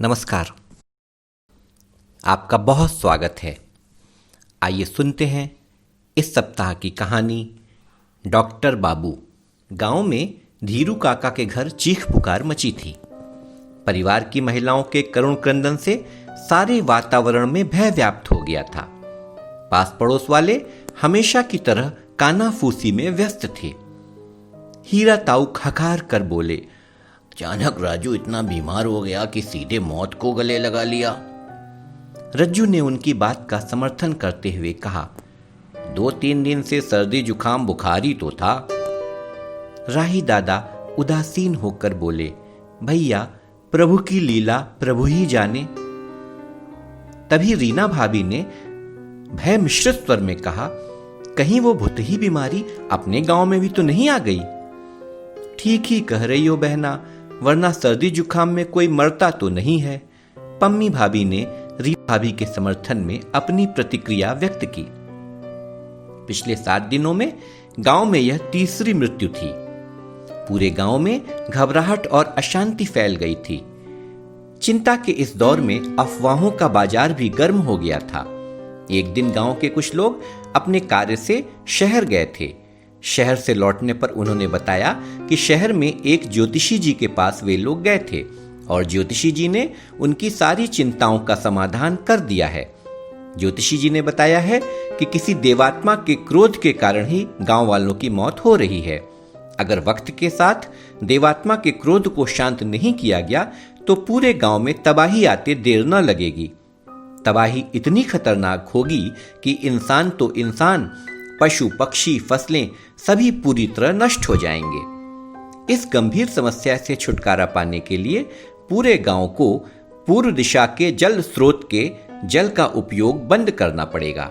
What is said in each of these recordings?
नमस्कार। आपका बहुत स्वागत है। आइए सुनते हैं इस सप्ताह की कहानी डॉक्टर बाबू। गांव में धीरू काका के घर चीख पुकार मची थी। परिवार की महिलाओं के करुण क्रंदन से सारे वातावरण में भय व्याप्त हो गया था। पास पड़ोस वाले हमेशा की तरह कानाफूसी में व्यस्त थे। हीरा ताऊ खखार कर बोले, अचानक राजू इतना बीमार हो गया कि सीधे मौत को गले लगा लिया। रज्जू ने उनकी बात का समर्थन करते हुए कहा, 2-3 दिन से सर्दी जुकाम बुखार ही तो था। राही दादा उदासीन होकर बोले, भैया प्रभु की लीला प्रभु ही जाने। तभी रीना भाभी ने भय मिश्रित स्वर में कहा, कहीं वो भूत ही बीमारी अपने गांव में भी तो नहीं आ गई। ठीक ही कह रही हो बहना, वरना सर्दी जुकाम में कोई मरता तो नहीं है। पम्मी भाभी ने रीना भाभी के समर्थन में अपनी प्रतिक्रिया व्यक्त की। पिछले 7 दिनों में गांव में यह तीसरी मृत्यु थी। पूरे गांव में घबराहट और अशांति फैल गई थी। चिंता के इस दौर में अफवाहों का बाजार भी गर्म हो गया था। एक दिन गांव के कुछ लोग अपने कार्य से शहर गए थे। शहर से लौटने पर उन्होंने बताया कि शहर में एक ज्योतिषी जी के पास वे लोग गए थे और ज्योतिषी जी ने उनकी सारी चिंताओं का समाधान कर दिया है। ज्योतिषी जी ने बताया है कि किसी देवात्मा के क्रोध के कारण ही गांव वालों की मौत हो रही है। अगर वक्त के साथ देवात्मा के क्रोध को शांत नहीं किया गया तो पूरे गांव में तबाही आते देर न लगेगी। तबाही इतनी खतरनाक होगी कि इंसान तो इंसान, पशु पक्षी फसलें सभी पूरी तरह नष्ट हो जाएंगे। इस गंभीर समस्या से छुटकारा पाने के लिए पूरे गांव को पूर्व दिशा के जल स्रोत के जल का उपयोग बंद करना पड़ेगा।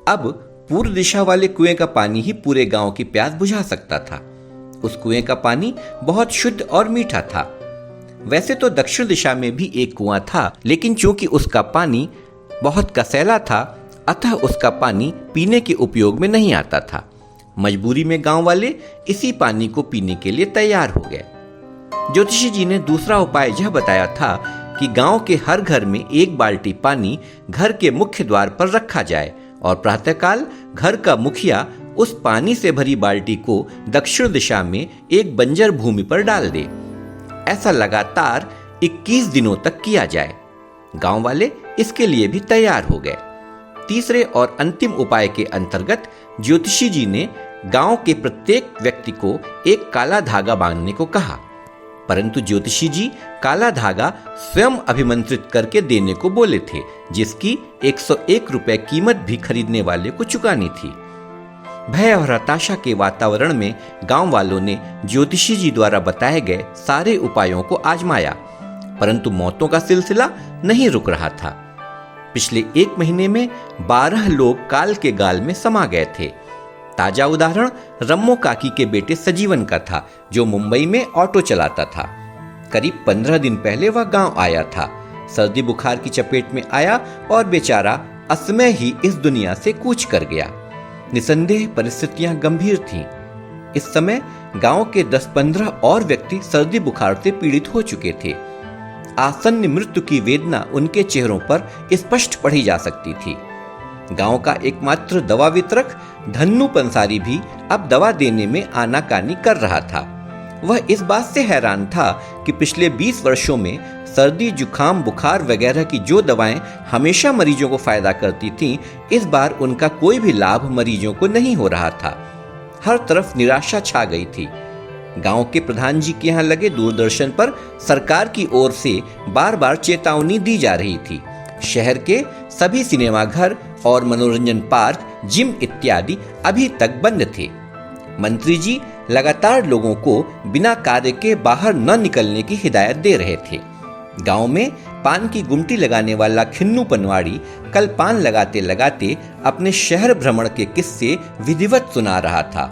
अब पूर्व दिशा वाले कुएं का पानी ही पूरे गांव की प्यास बुझा सकता था। उस कुएं का पानी बहुत शुद्ध और मीठा था। वैसे तो दक्षिण दिशा में भी एक कुआं था, लेकिन चूंकि उसका पानी बहुत कसैला था, अतः उसका पानी पीने के उपयोग में नहीं आता था। मजबूरी में गांव वाले इसी पानी को पीने के लिए तैयार हो गए। ज्योतिषी जी ने दूसरा उपाय यह बताया था कि गांव के हर घर में 1 बाल्टी पानी घर के मुख्य द्वार पर रखा जाए और प्रातःकाल घर का मुखिया उस पानी से भरी बाल्टी को दक्षिण दिशा में एक बंजर भूमि पर डाल दे। ऐसा लगातार 21 दिनों तक किया जाए। गांव वाले इसके लिए भी तैयार हो गए। तीसरे और अंतिम उपाय के अंतर्गत ज्योतिषी जी ने गांव के प्रत्येक व्यक्ति को एक काला धागा बांधने को कहा, परंतु ज्योतिषी जी काला धागा स्वयं अभिमंत्रित करके देने को बोले थे, जिसकी 101 रुपए कीमत भी खरीदने वाले को चुकानी थी। भय और हताशा के वातावरण में गांव वालों ने ज्योतिषी जी द्वारा बताए गए सारे उपायों को आजमाया, परंतु मौतों का सिलसिला नहीं रुक रहा था। पिछले 1 महीने में 12 लोग काल के गाल में समा गए थे। ताजा उदाहरण रम्मो काकी के बेटे सजीवन का था, जो मुंबई में ऑटो चलाता था। करीब 15 दिन पहले वह गांव आया था। सर्दी बुखार की चपेट में आया और बेचारा असमय ही इस दुनिया से कूच कर गया। निसंदेह परिस्थितियां गंभीर थीं। इस समय गांव के 10-15 और व्यक्ति सर्दी बुखार से पीड़ित हो चुके थे। आसन्न मृत्यु की वेदना उनके चेहरों पर स्पष्ट पढ़ी जा सकती थी। गांव का एकमात्र दवा वितरक धन्नू पंसारी भी अब दवा देने में आनाकानी कर रहा था। वह इस बात से हैरान था कि पिछले 20 वर्षों में सर्दी जुकाम बुखार वगैरह की जो दवाएं हमेशा मरीजों को फायदा करती थीं, इस बार उनका कोई भी लाभ मरीजों को नहीं हो रहा था। हर तरफ निराशा छा गई थी। गांव के प्रधान जी के यहाँ लगे दूरदर्शन पर सरकार की ओर से बार बार चेतावनी दी जा रही थी। शहर के सभी सिनेमाघर और मनोरंजन पार्क, जिम इत्यादि अभी तक बंद थे। मंत्री जी लगातार लोगों को बिना कार्य के बाहर न निकलने की हिदायत दे रहे थे। गांव में पान की गुमटी लगाने वाला खिन्नू पनवाड़ी कल पान लगाते लगाते अपने शहर भ्रमण के किस्से विधिवत सुना रहा था।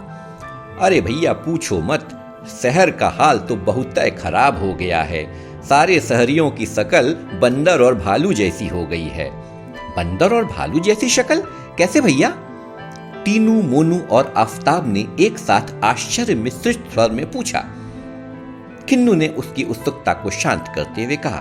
अरे भैया पूछो मत, शहर का हाल तो बहुत खराब हो गया है। सारे शहरियों की शकल बंदर और भालू जैसी हो गई है। बंदर और भालू जैसी शक्ल कैसे भैया? टीनू, मोनू और आफताब ने एक साथ आश्चर्य मिश्रित स्वर में पूछा। किन्नू ने उसकी उत्सुकता को शांत करते हुए कहा,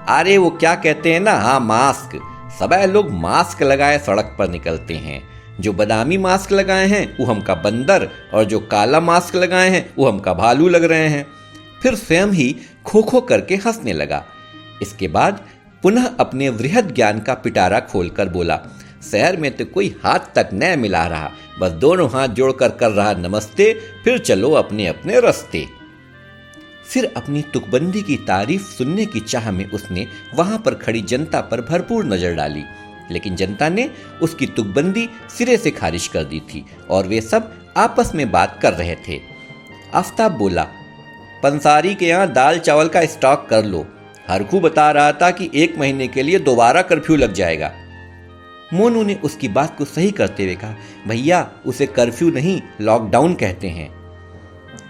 अरे वो क्या कहते हैं ना, हाँ मास्क। सब लोग मास्क लगाए सड़क पर निकलते हैं। जो बादामी मास्क लगाए हैं वो हमका बंदर, और जो काला मास्क लगाए हैं वो हमका भालू लग रहे हैं। फिर स्वयं ही खो खो करके हंसने लगा। इसके बाद पुनः अपने वृहद ज्ञान का पिटारा खोलकर बोला, शहर में तो कोई हाथ तक न मिला रहा, बस दोनों हाथ जोड़कर कर रहा नमस्ते, फिर चलो अपने अपने रास्ते। फिर अपनी तुकबंदी की तारीफ सुनने की चाह में उसने वहां पर खड़ी जनता पर भरपूर नजर डाली, लेकिन जनता ने उसकी तुकबंदी सिरे से खारिज कर दी थी और वे सब आपस में बात कर रहे थे। आफताब बोला, पंसारी के यहाँ दाल चावल का स्टॉक कर लो। हरखू बता रहा था कि 1 महीने के लिए दोबारा कर्फ्यू लग जाएगा। मोनू ने उसकी बात को सही करते हुए कहा, भैया उसे कर्फ्यू नहीं लॉकडाउन कहते हैं।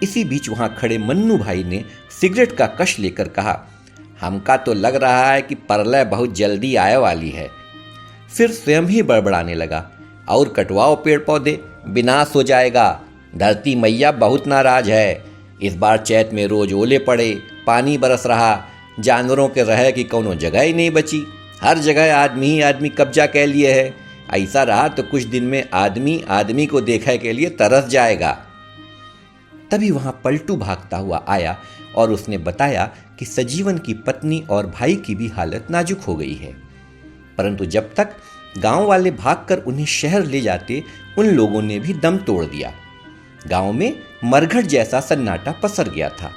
इसी बीच वहां खड़े मन्नू भाई ने सिगरेट का कश लेकर कहा, हमका तो लग रहा है कि प्रलय बहुत जल्दी आने वाली है। फिर स्वयं ही बड़बड़ाने लगा, और कटवाओ पेड़ पौधे, विनाश हो जाएगा। धरती मैया बहुत नाराज है। इस बार चैत में रोज ओले पड़े, पानी बरस रहा, जानवरों के रहे की कोनो जगह ही नहीं बची। हर जगह आदमी ही आदमी कब्जा कर लिए है। ऐसा रहा तो कुछ दिन में आदमी आदमी को देखने के लिए तरस जाएगा। तभी वहां पलटू भागता हुआ आया और उसने बताया कि सजीवन की पत्नी और भाई की भी हालत नाजुक हो गई है। परंतु जब तक गांव वाले भागकर उन्हें शहर ले जाते, उन लोगों ने भी दम तोड़ दिया। गांव में मरघट जैसा सन्नाटा पसर गया था।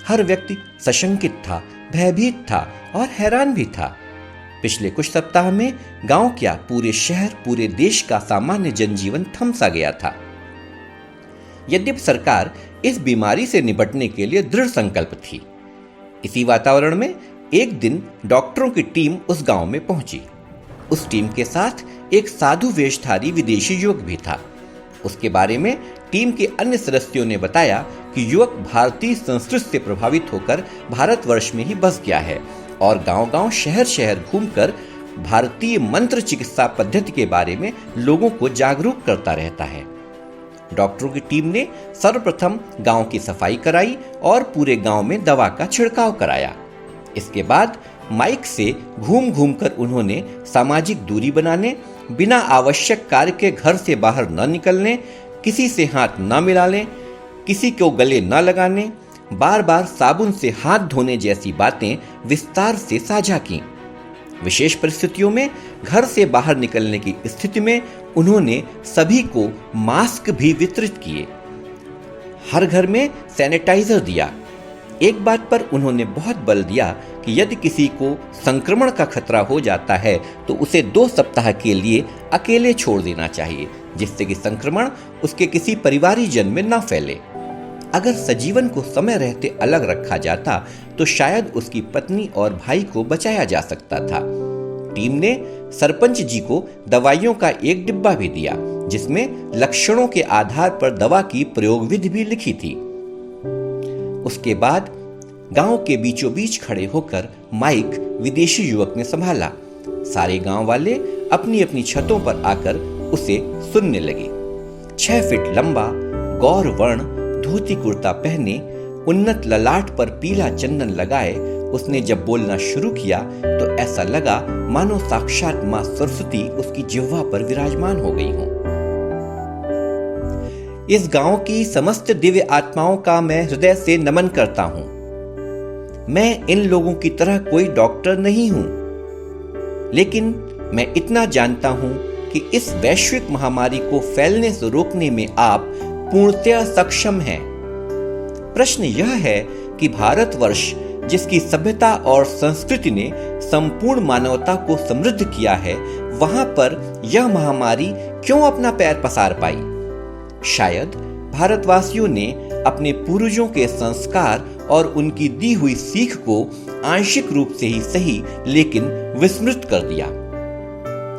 हर व्यक्ति सशंकित था, भयभीत था और हैरान भी था। पिछले कुछ सप्ताह में गांव क्या, पूरे शहर, पूरे देश का सामान्य जनजीवन थम सा गया था। यद्यपि सरकार इस बीमारी से निपटने के लिए दृढ़ संकल्प थी। इसी वातावरण में एक दिन डॉक्टरों की टीम उस गांव में पहुंची। उस टीम के साथ एक साधु वेशधारी विदेशी युवक भी था। उसके बारे में टीम के अन्य सदस्यों ने बताया कि युवक भारतीय संस्कृति से प्रभावित होकर भारतवर्ष में ही बस गया है और गांव-गांव, शहर-शहर घूमकर भारतीय मंत्र चिकित्सा पद्धति के बारे में लोगों को जागरूक करता रहता है। डॉक्टरों की टीम ने सर्वप्रथम गांव की सफाई कराई और पूरे गांव में दवा का छिड़काव कराया। इसके बाद माइक से घूम घूम कर उन्होंने सामाजिक दूरी बनाने, बिना आवश्यक कार्य के घर से बाहर न निकलने, किसी से हाथ न मिलाने, किसी को गले न लगाने, बार बार साबुन से हाथ धोने जैसी बातें विस्तार से साझा की। विशेष परिस्थितियों में घर से बाहर निकलने की स्थिति में उन्होंने सभी को मास्क भी वितरित किए। हर घर में सैनिटाइजर दिया। एक बात पर उन्होंने बहुत बल दिया कि यदि किसी को संक्रमण का खतरा हो जाता है तो उसे 2 सप्ताह के लिए अकेले छोड़ देना चाहिए, जिससे कि संक्रमण उसके किसी परिवारीजन में न फैले। अगर सजीवन को समय रहते अलग रखा जाता तो शायद उसकी पत्नी और भाई को बचाया जा सकता था। टीम ने सरपंच जी को दवाइयों का एक डिब्बा भी दिया, जिसमें लक्षणों के आधार पर दवा की प्रयोग विधि भी लिखी थी। उसके बाद गांव के बीचों बीच खड़े होकर माइक विदेशी युवक ने संभाला। सारे गांव वाले अपनी अपनी छतों पर आकर उसे सुनने लगे। 6 फीट लंबा, गौर वर्ण, धोती कुर्ता पहने, उन्नत ललाट पर पीला चंदन लगाए उसने जब बोलना शुरू किया तो ऐसा लगा मानो साक्षात मां सरस्वती उसकी जिह्वा पर विराजमान हो गई हो। इस गांव की समस्त दिव्य आत्माओं का मैं हृदय से नमन करता हूं। मैं इन लोगों की तरह कोई डॉक्टर नहीं हूं, लेकिन मैं इतना जानता हूं कि इस वैश्विक महामारी को फैलने से रोकने में आप पूर्णतया सक्षम हैं। प्रश्न यह है कि भारतवर्ष, जिसकी सभ्यता और संस्कृति ने संपूर्ण मानवता को समृद्ध किया है, वहां पर यह महामारी क्यों अपना पैर पसार पाई? शायद भारतवासियों ने अपने पूर्वजों के संस्कार और उनकी दी हुई सीख को आंशिक रूप से ही सही लेकिन विस्मृत कर दिया।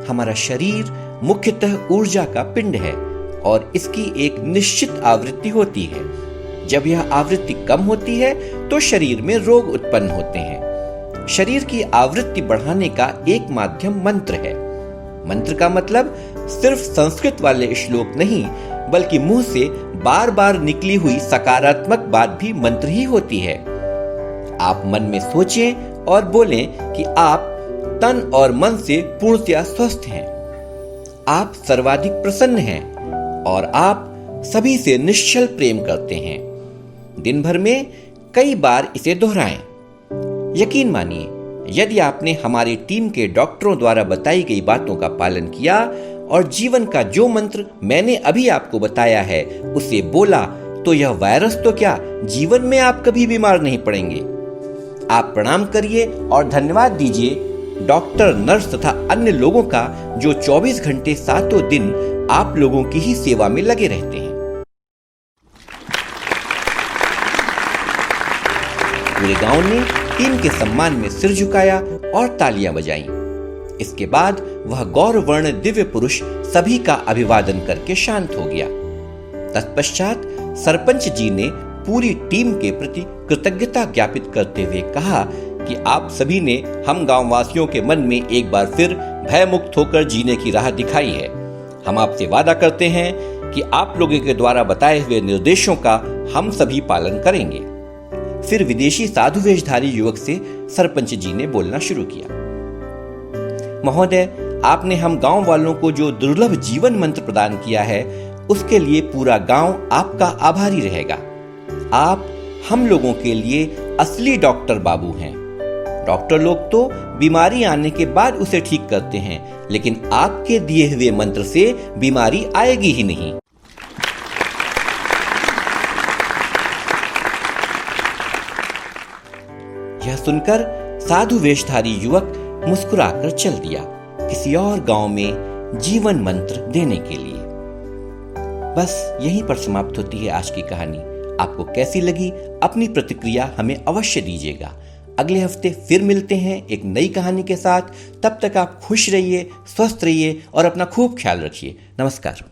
हमारा शरीर मुख्यतः ऊर्जा का पिंड है और इसकी एक निश्चित आवृत्ति होती है। जब यह आवृत्ति कम होती है तो शरीर में रोग उत्पन्न होते हैं। शरीर की आवृत्ति बढ़ाने का एक माध्यम मंत्र है। मंत्र का मतलब सिर्फ संस्कृत वाले श्लोक नहीं, बल्कि मुंह से बार बार निकली हुई सकारात्मक बात भी मंत्र ही होती है। आप मन में सोचें और बोलें कि आप तन और मन से पूर्णतया स्वस्थ हैं, आप सर्वाधिक प्रसन्न हैं और आप सभी से निश्चल प्रेम करते हैं। दिन भर में कई बार इसे दोहराएं। यकीन मानिए, यदि आपने हमारी टीम के डॉक्टरों द्वारा बताई गई बातों का पालन किया और जीवन का जो मंत्र मैंने अभी आपको बताया है उसे बोला, तो यह वायरस तो क्या, जीवन में आप कभी बीमार नहीं पड़ेंगे। आप प्रणाम करिए और धन्यवाद दीजिए डॉक्टर, नर्स तथा अन्य लोगों का जो 24 घंटे सातों दिन आप लोगों की ही सेवा में लगे रहते हैं। पूरे गांव ने टीम के सम्मान में सिर झुकाया और तालियां बजाईं। इसके बाद वह गौरवर्ण दिव्य पुरुष सभी का अभिवादन करके शांत हो गया। तत्पश्चात सरपंच जी ने पूरी टीम के प्रति कृतज्ञता ज्ञापित करते हुए कहा कि आप सभी ने हम गांववासियों के मन में एक बार फिर भय मुक्त होकर जीने की राह दिखाई है। हम आपसे वादा करते हैं कि आप लोगों के द्वारा बताए हुए निर्देशों का हम सभी पालन करेंगे। फिर विदेशी साधु वेशधारी युवक से सरपंच जी ने बोलना शुरू किया। महोदय, आपने हम गांव वालों को जो दुर्लभ जीवन मंत्र प्रदान किया है उसके लिए पूरा गांव आपका आभारी रहेगा। आप हम लोगों के लिए असली डॉक्टर बाबू हैं। डॉक्टर लोग तो बीमारी आने के बाद उसे ठीक करते हैं, लेकिन आपके दिए हुए मंत्र से बीमारी आएगी ही नहीं। यह सुनकर साधु वेशधारी युवक मुस्कुराकर चल दिया किसी और गांव में जीवन मंत्र देने के लिए। बस यहीं पर समाप्त होती है आज की कहानी। आपको कैसी लगी, अपनी प्रतिक्रिया हमें अवश्य दीजिएगा। अगले हफ्ते फिर मिलते हैं एक नई कहानी के साथ। तब तक आप खुश रहिए, स्वस्थ रहिए और अपना खूब ख्याल रखिए। नमस्कार।